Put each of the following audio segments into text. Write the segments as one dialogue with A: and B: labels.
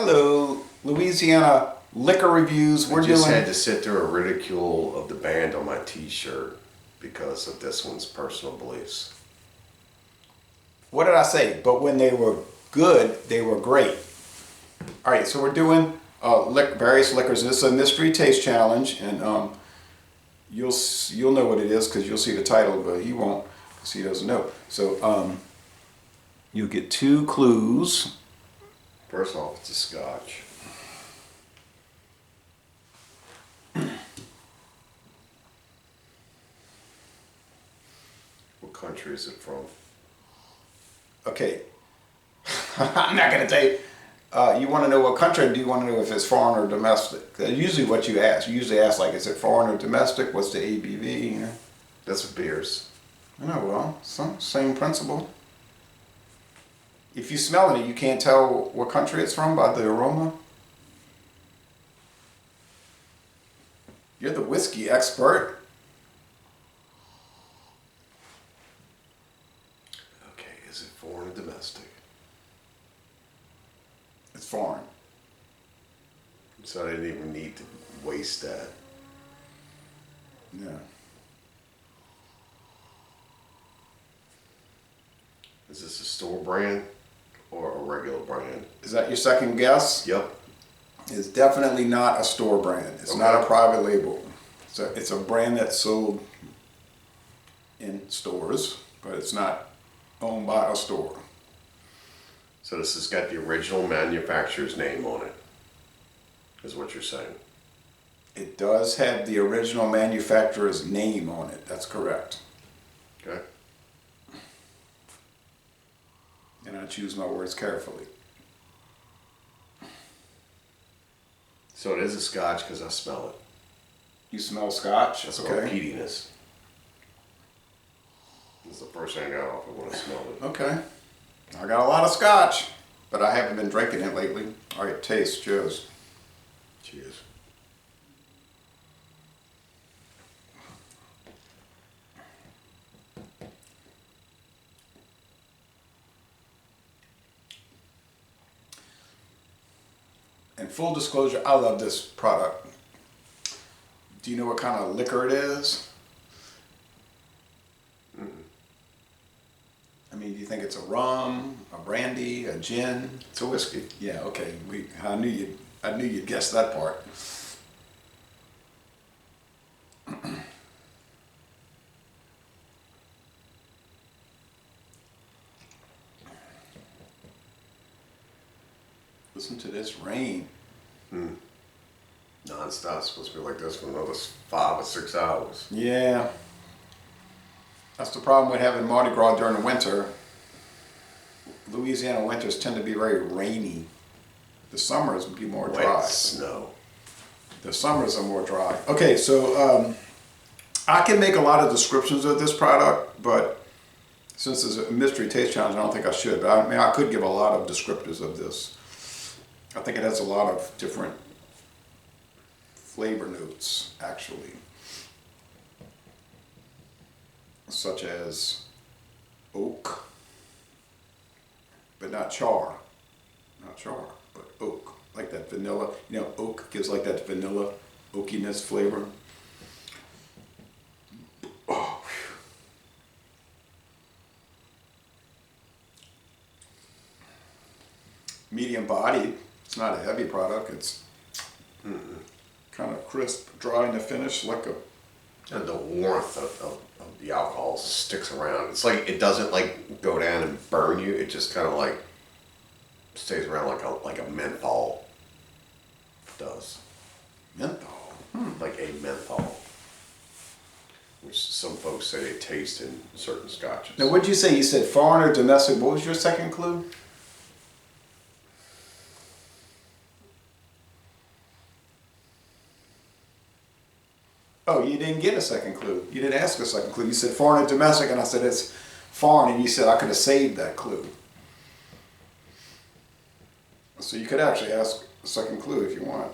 A: Hello, Louisiana Liquor Reviews.
B: I just had to sit through a ridicule of the band on my t-shirt because of this one's personal beliefs.
A: What did I say? But when they were good, they were great. All right, so we're doing various liquors. This is a mystery taste challenge, and you'll know what it is because you'll see the title, but he won't because he doesn't know. So you'll get 2 clues.
B: First off, it's a scotch. What country is it from?
A: Okay, I'm not going to tell you. You want to know what country, or do you want to know if it's foreign or domestic? That's usually what you ask. You usually ask, like, is it foreign or domestic? What's the ABV? You know?
B: That's what beers.
A: I know, well, same principle. If you smell it, you can't tell what country it's from by the aroma. You're the whiskey expert.
B: Okay, is it foreign or domestic?
A: It's foreign.
B: So I didn't even need to waste that.
A: Yeah.
B: Is this a store brand or a regular brand?
A: Is that your second guess?
B: Yep.
A: It's definitely not a store brand. It's not a private label. It's a brand that's sold in stores, but it's not owned by a store.
B: So this has got the original manufacturer's name on it, is what you're saying.
A: It does have the original manufacturer's name on it. That's correct.
B: Okay.
A: And I choose my words carefully.
B: So it is a scotch because I smell it.
A: You smell scotch?
B: That's called peatiness. That's the first thing I got off of when I smelled it.
A: Okay. I got a lot of scotch, but I haven't been drinking it lately. All right, taste. Cheers.
B: Cheers.
A: And full disclosure, I love this product. Do you know what kind of liquor it is?
B: Mm-mm.
A: I mean, do you think it's a rum, a brandy, a gin?
B: It's a whiskey.
A: Yeah, okay. I knew you'd guess that part. Listen to this rain.
B: Non-stop. Supposed to be like this for another 5 or 6 hours.
A: Yeah. That's the problem with having Mardi Gras during the winter. Louisiana winters tend to be very rainy. The summers would be more dry.
B: Wet snow.
A: The summers are more dry. Okay, so I can make a lot of descriptions of this product, but since it's a mystery taste challenge, I don't think I should. But I mean, I could give a lot of descriptors of this. I think it has a lot of different flavor notes, actually, such as oak, but not char, but oak, like that vanilla. You know, oak gives like that vanilla oakiness flavor. Oh, medium bodied. It's not a heavy product. It's kind of crisp, dry in the finish, like a.
B: And the warmth of the alcohol sticks around. It's like it doesn't like go down and burn you. It just kind of like stays around like a menthol does.
A: Menthol.
B: Like a menthol, which some folks say they taste in certain scotches.
A: Now, what'd you say? You said foreign or domestic. What was your second clue? Oh, you didn't get a second clue. You didn't ask a second clue. You said foreign or domestic, and I said it's foreign, and you said I could have saved that clue. So you could actually ask a second clue if you want.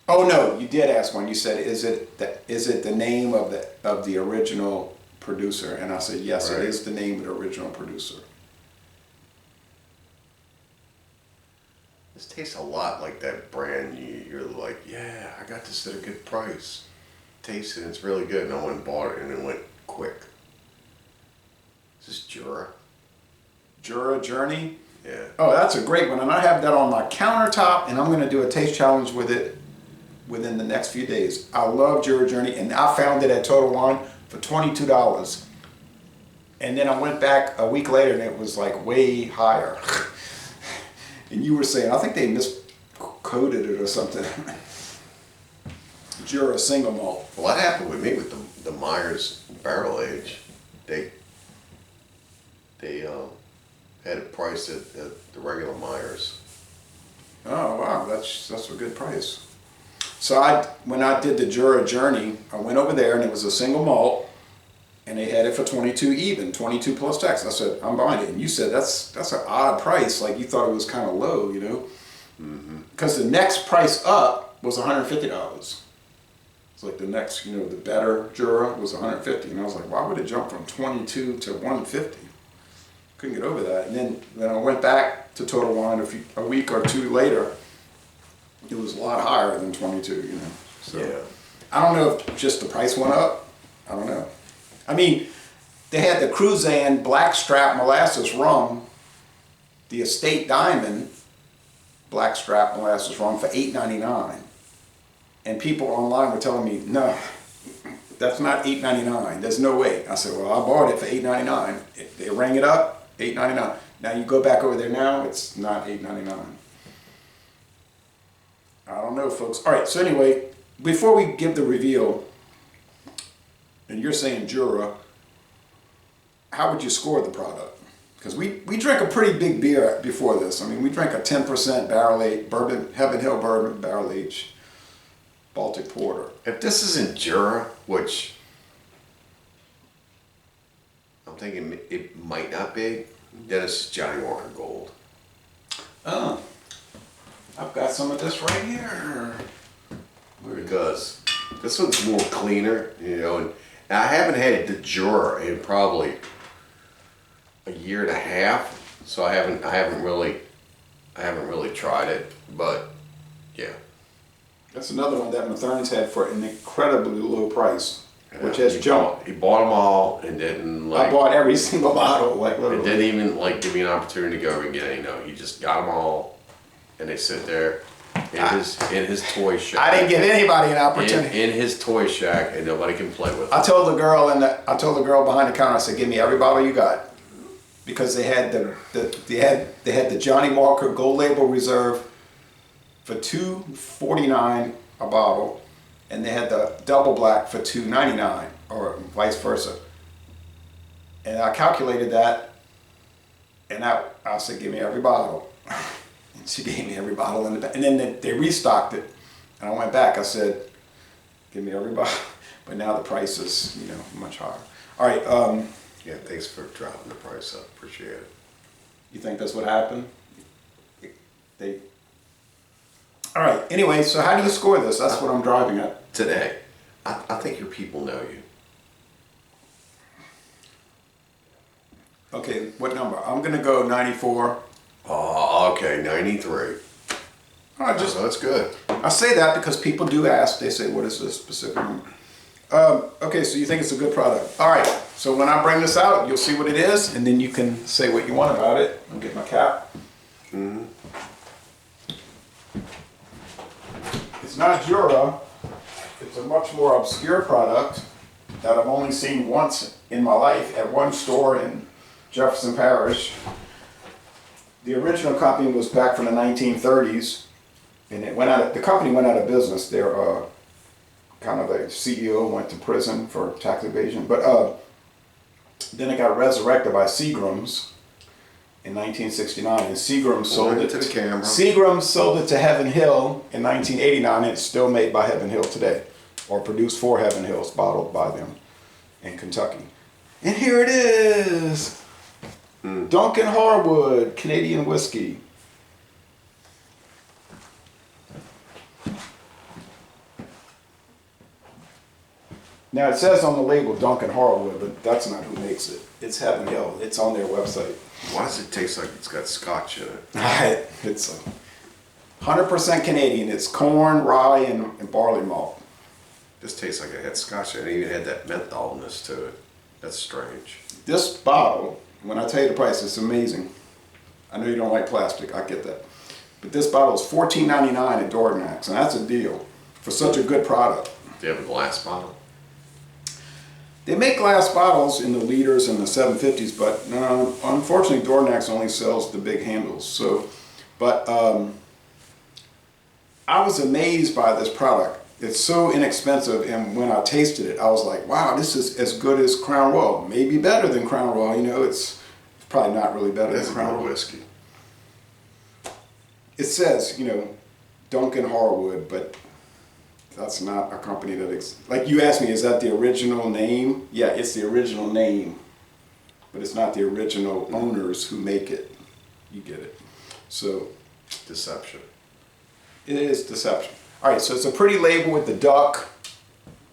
A: Oh no, you did ask one. You said, "Is it the name of the original producer?" And I said, "Yes,
B: Right.
A: It is the name of the original producer."
B: This tastes a lot like that brand. You're like, yeah, I got this at a good price. Taste it, it's really good. And I went and bought it, and it went quick. Is this Jura?
A: Jura Journey.
B: Yeah.
A: Oh, that's a great one, and I have that on my countertop, and I'm going to do a taste challenge with it within the next few days. I love Jura Journey, and I found it at Total Wine for $22. And then I went back a week later, and it was like way higher. And you were saying, I think they miscoded it or something. Jura single malt.
B: Well, that happened with me with the Myers barrel age. They had it priced at the regular Myers.
A: Oh wow, that's a good price. So when I did the Jura Journey, I went over there and it was a single malt, and they had it for 22 even, 22 plus tax. I said, I'm buying it, and you said that's an odd price. Like you thought it was kind of low, you know, because the next price up was $150. It's like the next, you know, the better Jura was 150, and I was like, why would it jump from 22 to 150? Couldn't get over that. And then I went back to Total Wine a week or two later. It was a lot higher than 22, you know. So
B: Yeah.
A: I don't know if just the price went up. I don't know. I mean, they had the Cruzan Blackstrap Molasses Rum, the Estate Diamond Blackstrap Molasses Rum for $8.99, and people online were telling me, no, that's not $8.99. There's no way. I said, well, I bought it for $8.99. They rang it up. $8.99. Now you go back over there now, it's not $8.99. I don't know, folks. All right, so anyway, before we give the reveal, and you're saying Jura, how would you score the product? Because we drank a pretty big beer before this. I mean, we drank a 10% barrel-aged bourbon, Heaven Hill bourbon barrel-aged Baltic Porter.
B: If this isn't Jura, which I'm thinking it might not be, then it's Johnny Walker Gold.
A: Oh, I've got some of this right here.
B: Because this one's more cleaner, you know, and I haven't had the Jura in probably a year and a half, so I haven't really tried it, but yeah.
A: That's another one that Mathern's had for an incredibly low price, which
B: Yeah,
A: has jumped.
B: He bought them all and didn't
A: I
B: like.
A: bought every single bottle, like
B: It
A: literally.
B: didn't even like give me an opportunity to go and get any. No, he just got them all, and they sit there in his toy shack.
A: I didn't give anybody an opportunity.
B: In his toy shack, and nobody can play with it.
A: I told the girl behind the counter, I said, "Give me every bottle you got," because they had they had the Johnny Walker Gold Label Reserve for $2.49 a bottle, and they had the Double Black for $2.99, or vice versa. And I calculated that, and I said, "Give me every bottle." And she gave me every bottle in the back, and then they restocked it, and I went back. I said, "Give me every bottle," but now the price is, you know, much higher. All right.
B: Yeah, thanks for dropping the price up. Appreciate it.
A: You think that's what happened? They. All right. Anyway, so how do you score this? That's what I'm driving at.
B: Today, I think your people know you.
A: Okay, what number? I'm gonna go 94.
B: Oh, okay, 93.
A: I just
B: So that's good.
A: I say that because people do ask. They say, "What is this specific number?" Okay, so you think it's a good product. All right. So when I bring this out, you'll see what it is, and then you can say what you want about it. I'll get my cap.
B: Mm-hmm.
A: It's not Jura. It's a much more obscure product that I've only seen once in my life at one store in Jefferson Parish. The original company was back from the 1930s, and the company went out of business. Their kind of a CEO went to prison for tax evasion, but then it got resurrected by Seagrams in 1969, and Seagram sold it
B: to the camera.
A: Seagram sold it to Heaven Hill in 1989, and it's still made by Heaven Hill today, or produced for Heaven Hills, bottled by them in Kentucky. And here it is. Duncan Harwood, Canadian whiskey. Now it says on the label Duncan Harwood, but that's not who makes it. It's Heaven Hill. It's on their website.
B: Why does it taste like it's got scotch in it?
A: 100% Canadian. It's corn, rye, and barley malt.
B: This tastes like it had scotch and it even had that mentholness to it. That's strange.
A: This bottle, when I tell you the price, it's amazing. I know you don't like plastic, I get that. But this bottle is $14.99 at Dornax, and that's a deal for such a good product.
B: Do you have a glass bottle?
A: They make glass bottles in the liters and the 750s, but unfortunately Dornax only sells the big handles. So, but I was amazed by this product. It's so inexpensive, and when I tasted it, I was like, wow, this is as good as Crown Royal. Maybe better than Crown Royal. You know, it's probably not really better than Crown Royal.
B: Whiskey.
A: It says, you know, Duncan Harwood, but that's not a company that like you asked me, is that the original name? Yeah, it's the original name, but it's not the original owners who make it. You get it. So
B: Deception.
A: it is deception. All right, so it's a pretty label with the duck,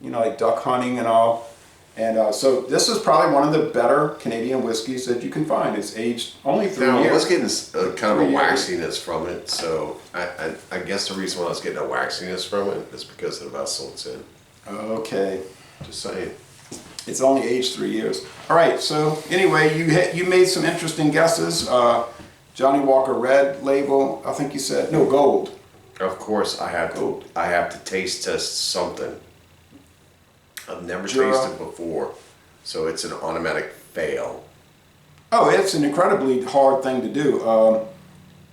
A: you know, like duck hunting and all. And so this is probably one of the better Canadian whiskeys that you can find. It's aged only 3 years.
B: Now, I was getting kind of a
A: 3 years.
B: waxiness from it, so I guess the reason why I was getting a waxiness from it is because of the vessel it's in.
A: Okay.
B: Just saying.
A: It's only aged 3 years. All right, so anyway, you made some interesting guesses. Johnny Walker Red label, I think you said, no, gold.
B: Of course, I have to taste test something. I've never tasted before, so it's an automatic fail.
A: Oh, it's an incredibly hard thing to do.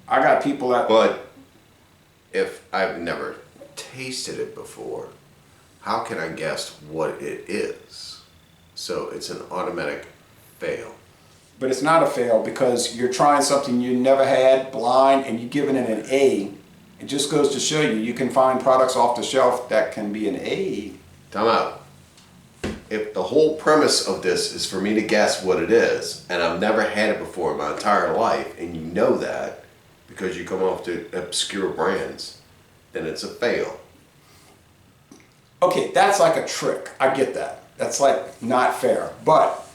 A: I got people that...
B: But if I've never tasted it before, how can I guess what it is? So it's an automatic fail.
A: But it's not a fail because you're trying something you never had, blind, and you're giving it an A. It just goes to show you can find products off the shelf that can be an A.
B: Time out. If the whole premise of this is for me to guess what it is, and I've never had it before in my entire life, and you know that because you come off to obscure brands, then it's a fail.
A: Okay, that's like a trick. I get that. That's like not fair. But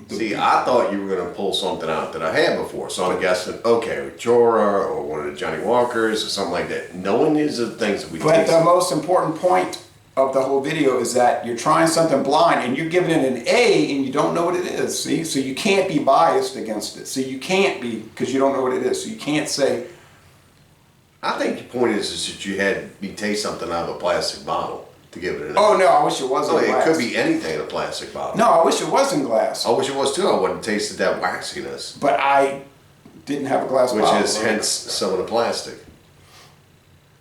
B: see, I thought you were going to pull something out that I had before, so I'm guessing, okay, Jorah or one of the Johnny Walkers or something like that. Knowing these are the things that we
A: But
B: taste.
A: the most important point of the whole video is that you're trying something blind and you're giving it an A and you don't know what it is. See, so you can't be biased against it. So you can't be, because you don't know what it is. So you can't say.
B: I think the point is that you had me taste something out of a plastic bottle to give it an
A: Oh no, I wish it wasn't glass.
B: It could be anything in a plastic bottle.
A: No, I wish it was in glass.
B: I wish it was too. I wouldn't have tasted that waxiness.
A: But I didn't have a glass bottle.
B: Which is hence some of the plastic.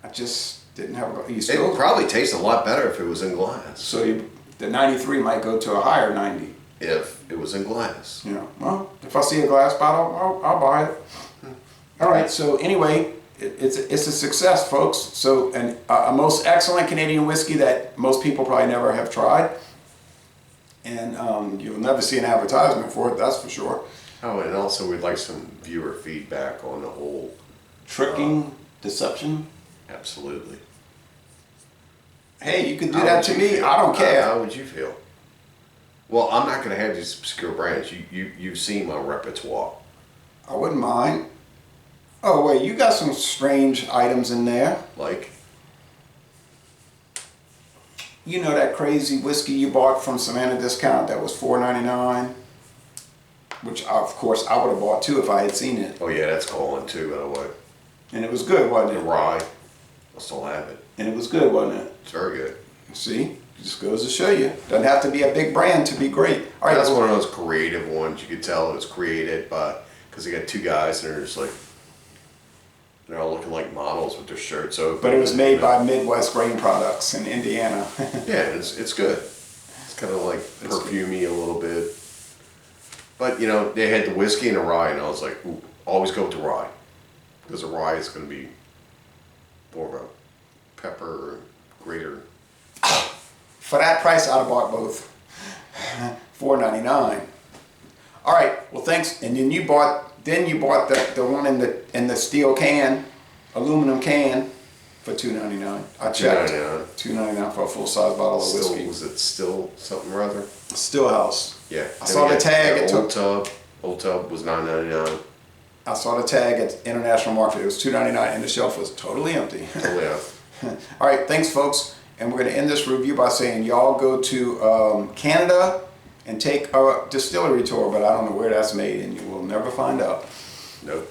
A: I just didn't have a glass.
B: It would probably taste a lot better if it was in glass.
A: So the 93 might go to a higher 90.
B: If it was in glass.
A: You know, well, if I see a glass bottle, I'll buy it. All right, so anyway, it's a success, folks. So a most excellent Canadian whiskey that most people probably never have tried. And you'll never see an advertisement for it, that's for sure.
B: Oh, and also we'd like some viewer feedback on the whole...
A: Tricking, deception.
B: Absolutely.
A: Hey, you could do that to me. I don't care.
B: How would you feel? Well, I'm not going to have these obscure brands. You've seen my repertoire.
A: I wouldn't mind. Oh, wait, you got some strange items in there.
B: Like?
A: You know that crazy whiskey you bought from Savannah Discount that was $4.99? Which, of course, I would have bought too if I had seen it.
B: Oh, yeah, that's calling too, by the way.
A: And it was good, wasn't
B: The
A: it?
B: rye. I still have it.
A: And it was good, wasn't it?
B: It's very good.
A: See? It just goes to show you. Doesn't have to be a big brand to be great. All right,
B: That's one of those creative ones. You could tell it was created by... Because they got two guys and they're just like... They're all looking like models with their shirts open.
A: But it was made by Midwest Grain Products in Indiana.
B: Yeah, it's good. It's kind of like perfumey a little bit. But, you know, they had the whiskey and the rye, and I was like, ooh, always go with the rye. Because the rye is going to be more of a pepper or greater.
A: For that price, I'd have bought both. $4.99. All right, well, thanks. And then you bought the one in the steel can, aluminum can, for $2.99. I checked. $2.99 for a full size bottle of whiskey.
B: Was it still something or other?
A: Stillhouse.
B: Yeah.
A: I saw the tag.
B: Old Tub was $9.99.
A: I saw the tag at International Market. It was $2.99 and the shelf was totally empty.
B: Oh, yeah.
A: All right, thanks folks. And we're going to end this review by saying y'all go to Canada and take a distillery tour, but I don't know where that's made and you will never find out.
B: Nope.